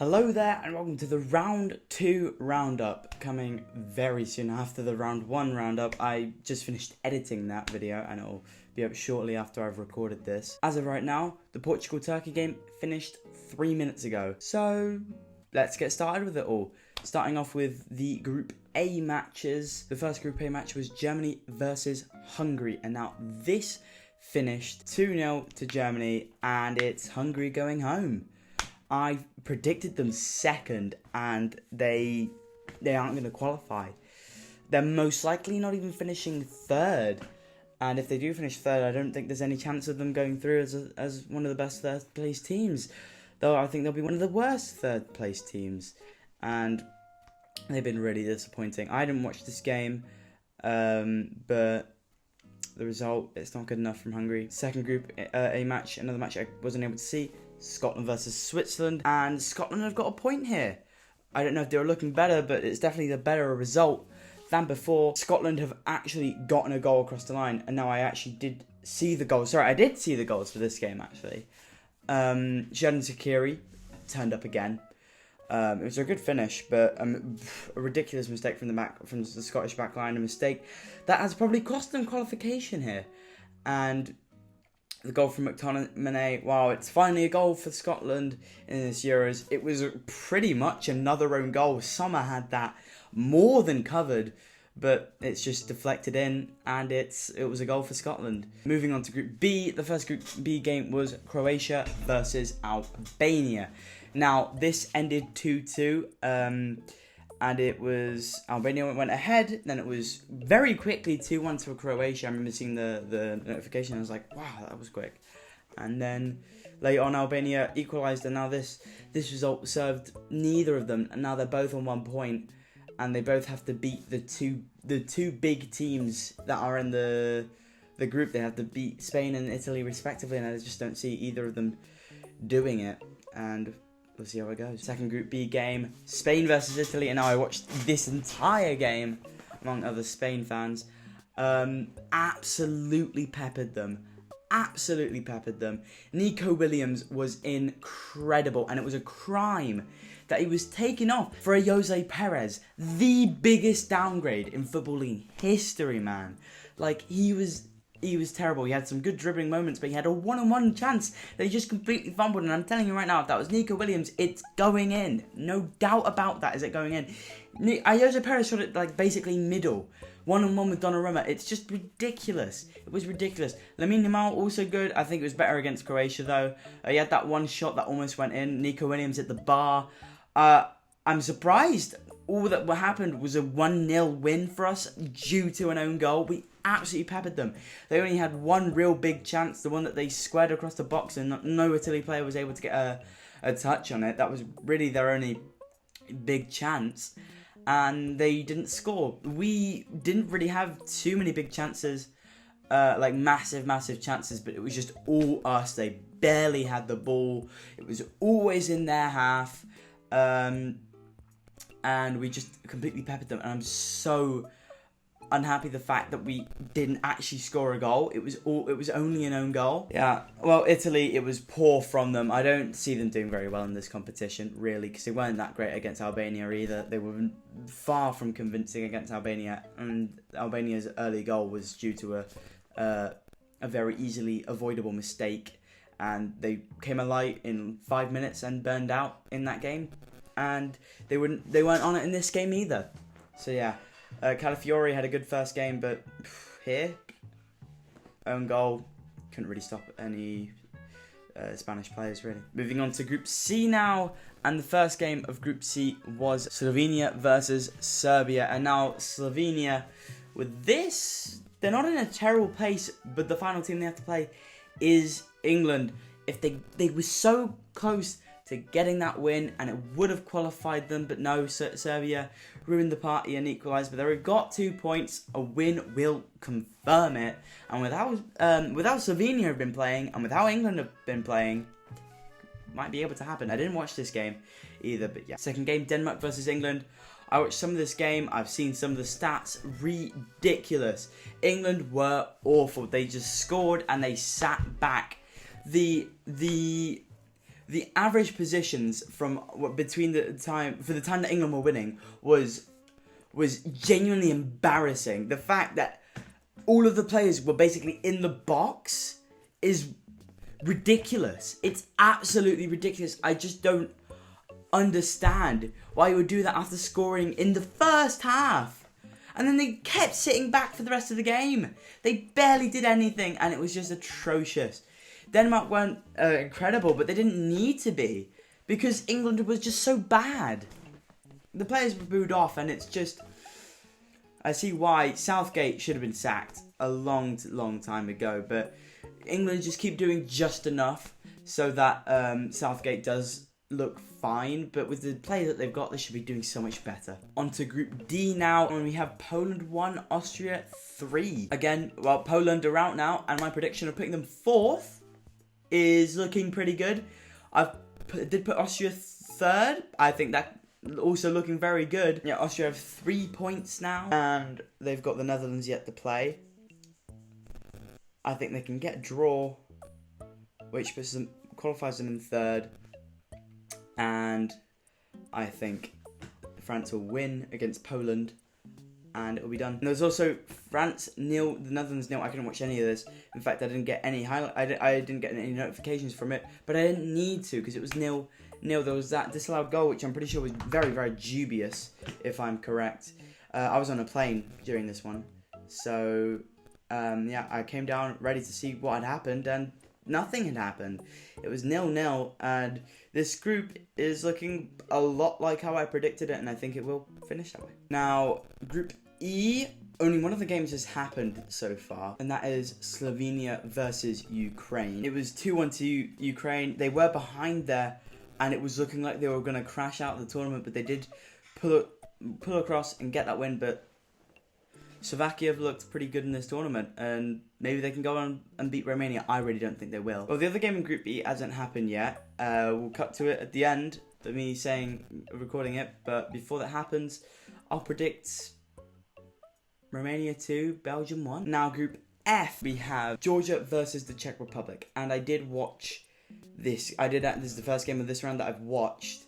Hello there and welcome to the round 2 roundup, coming very soon after the round 1 roundup. I just finished editing that video and it'll be up shortly after I've recorded this. As of right now, the Portugal-Turkey game finished 3 minutes ago. So let's get started with it all. Starting off with the Group A matches. The first Group A match was Germany versus Hungary, and now this finished 2-0 to Germany and it's Hungary going home. I predicted them second, and they aren't going to qualify. They're most likely not even finishing third, and if they do finish third, I don't think there's any chance of them going through as one of the best third place teams. Though I think they'll be one of the worst third place teams, and they've been really disappointing. I didn't watch this game, but the result, it's not good enough from Hungary. Second Group A match, another match I wasn't able to see. Scotland versus Switzerland, and Scotland have got a point here. I don't know if they were looking better, but it's definitely the better result than before. Scotland have actually gotten a goal across the line, and now I actually did see the goals. Sorry, I did see the goals for this game, actually. Xherdan Shaqiri turned up again. It was a good finish, but a ridiculous mistake from the Scottish back line, a mistake that has probably cost them qualification here. And the goal from McTominay, wow, it's finally a goal for Scotland in this Euros. It was pretty much another own goal. Sommer had that more than covered, but it's just deflected in, and it was a goal for Scotland. Moving on to Group B, the first Group B game was Croatia versus Albania. Now, this ended 2-2, and it was Albania went ahead. Then it was very quickly 2-1 to Croatia. I remember seeing the notification. I was like, wow, that was quick. And then later on, Albania equalised. And now this result served neither of them. And now they're both on 1 point, and they both have to beat the two big teams that are in the group. They have to beat Spain and Italy respectively, and I just don't see either of them doing it. And we'll see how it goes. Second Group B game, Spain versus Italy, and now I watched this entire game, among other Spain fans. Absolutely peppered them. Absolutely peppered them. Nico Williams was incredible, and it was a crime that he was taken off for a Jose Perez, the biggest downgrade in footballing history, man. Like, he was terrible. He had some good dribbling moments, but he had a one-on-one chance that he just completely fumbled. And I'm telling you right now, if that was Nico Williams, it's going in. No doubt about that. Is it going in? Jose Perez shot it like basically middle. One-on-one with Donnarumma. It's just ridiculous. It was ridiculous. Lamine Yamal also good. I think it was better against Croatia though. He had that one shot that almost went in. Nico Williams at the bar. I'm surprised. All that happened was a 1-0 win for us due to an own goal. We absolutely peppered them. They only had one real big chance, the one that they squared across the box, and no Italy player was able to get a touch on it. That was really their only big chance, and they didn't score. We didn't really have too many big chances, like massive chances, but it was just all us. They barely had the ball. It was always in their half. And we just completely peppered them, and I'm so unhappy the fact that we didn't actually score a goal. It was only an own goal. Yeah, well, Italy, it was poor from them. I don't see them doing very well in this competition, really, because they weren't that great against Albania either. They were far from convincing against Albania, and Albania's early goal was due to a very easily avoidable mistake, and they came alight in 5 minutes and burned out in that game. And they weren't on it in this game either. So yeah, Calafiori had a good first game, but here, own goal, couldn't really stop any Spanish players really. Moving on to Group C now, and the first game of Group C was Slovenia versus Serbia. And now Slovenia, with this, they're not in a terrible place, but the final team they have to play is England. If they were so close to getting that win, and it would have qualified them, but no, Serbia ruined the party and equalised. But they've got 2 points. A win will confirm it. And with how Slovenia have been playing, and with how England have been playing, might be able to happen. I didn't watch this game either, but yeah. Second game, Denmark versus England. I watched some of this game. I've seen some of the stats. Ridiculous. England were awful. They just scored and they sat back. The the average positions from between the time that England were winning was genuinely embarrassing. The fact that all of the players were basically in the box is ridiculous. It's absolutely ridiculous. I just don't understand why you would do that after scoring in the first half. And then they kept sitting back for the rest of the game. They barely did anything, and it was just atrocious. Denmark weren't incredible, but they didn't need to be, because England was just so bad. The players were booed off, and it's just... I see why Southgate should have been sacked a long, long time ago, but England just keep doing just enough so that Southgate does look fine, but with the players that they've got, they should be doing so much better. On to Group D now, and we have Poland 1, Austria 3. Again, well, Poland are out now, and my prediction of putting them 4th is looking pretty good. I did put Austria 3rd. I think that also looking very good. Yeah, Austria have 3 points now, and they've got the Netherlands yet to play. I think they can get a draw, which qualifies them in 3rd. And I think France will win against Poland, and it will be done. And there's also France 0, the Netherlands 0. I couldn't watch any of this. In fact, I didn't get any highlight. I didn't get any notifications from it, but I didn't need to because it was 0-0. There was that disallowed goal, which I'm pretty sure was very, very dubious, if I'm correct. I was on a plane during this one, so yeah, I came down ready to see what had happened, and nothing had happened. It was 0-0, and this group is looking a lot like how I predicted it, and I think it will finish that way. Now, Group E, only one of the games has happened so far, and that is Slovenia versus Ukraine. It was 2-1 to Ukraine. They were behind there, and it was looking like they were going to crash out of the tournament, but they did pull across and get that win, but Slovakia have looked pretty good in this tournament, and maybe they can go on and beat Romania. I really don't think they will. Well, the other game in Group E hasn't happened yet. We'll cut to it at the end of me recording it, but before that happens, I'll predict Romania 2, Belgium 1. Now, Group F, we have Georgia versus the Czech Republic, and I did watch this. This is the first game of this round that I've watched.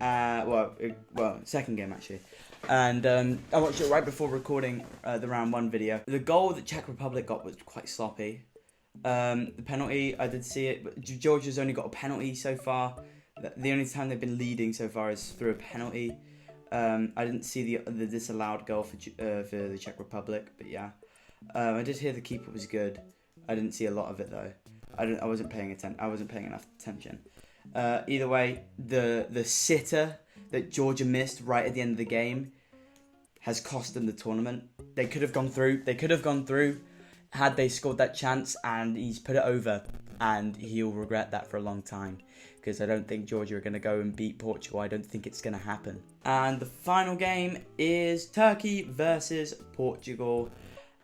Second game actually. And I watched it right before recording the round 1 video. The goal that Czech Republic got was quite sloppy. The penalty, I did see it, but Georgia's only got a penalty so far. The only time they've been leading so far is through a penalty. I didn't see the disallowed goal for the Czech Republic, but yeah. I did hear the keeper was good. I didn't see a lot of it though. I wasn't paying enough attention. Either way, the sitter that Georgia missed right at the end of the game has cost them the tournament. They could have gone through had they scored that chance, and he's put it over, and he'll regret that for a long time, because I don't think Georgia are going to go and beat Portugal. I don't think it's going to happen. And the final game is Turkey versus Portugal,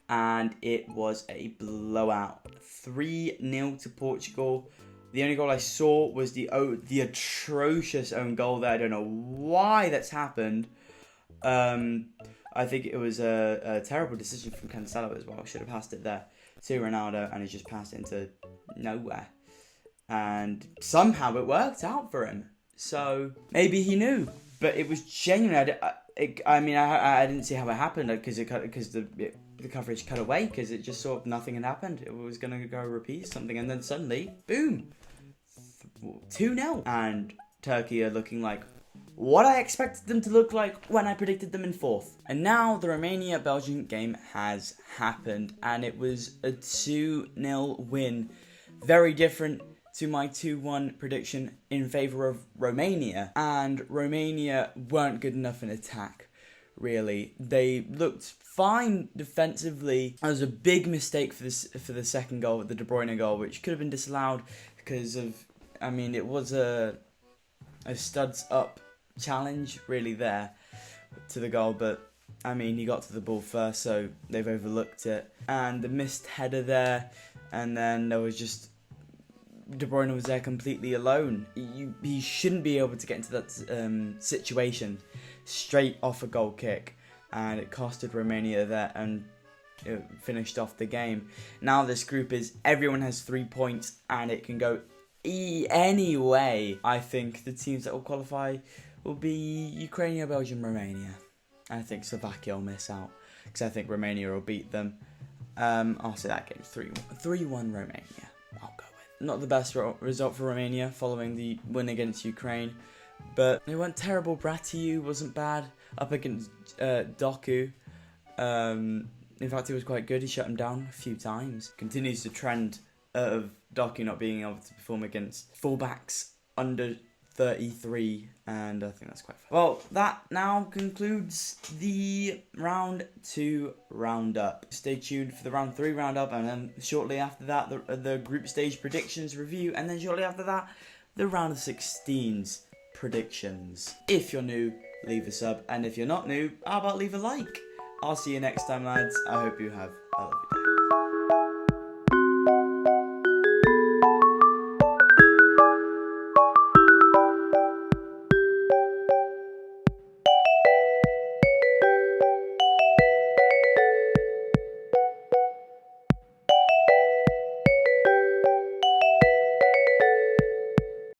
and it was a blowout. 3-0 to Portugal. The only goal I saw was the atrocious own goal there. I don't know why that's happened. I think it was a terrible decision from Cancelo as well. Should have passed it there to Ronaldo, and he just passed it into nowhere. And somehow it worked out for him. So maybe he knew, but it was genuine. I didn't see how it happened because the coverage cut away, because it just sort of nothing had happened. It was going to go repeat something, and then suddenly, boom, 2-0. And Turkey are looking like what I expected them to look like when I predicted them in 4th. And now the Romania-Belgium game has happened, and it was a 2-0 win. Very different to my 2-1 prediction in favour of Romania. And Romania weren't good enough in attack, really. They looked fine defensively. It was a big mistake for the second goal, the De Bruyne goal, which could have been disallowed because of, it was a studs up challenge really there to the goal, but he got to the ball first, so they've overlooked it. And the missed header there, and then there was just De Bruyne was there completely alone. He shouldn't be able to get into that situation straight off a goal kick, and it costed Romania there, and it finished off the game. Now this group is everyone has 3 points, and it can go Anyway, I think the teams that will qualify will be Ukraine, Belgium, Romania. I think Slovakia will miss out because I think Romania will beat them. I'll say that game 3-1 Romania. I'll go with. Not the best result for Romania following the win against Ukraine, but it went terrible. Bratiu wasn't bad up against Doku. In fact, he was quite good. He shut him down a few times. Continues the trend of Doku not being able to perform against fullbacks under 33, and I think that's quite fun. Well, that now concludes the round 2 roundup. Stay tuned for the round 3 roundup, and then shortly after that, the group stage predictions review, and then shortly after that, the round of 16s predictions. If you're new, leave a sub, and if you're not new, how about leave a like? I'll see you next time, lads. I hope you have a lovely day.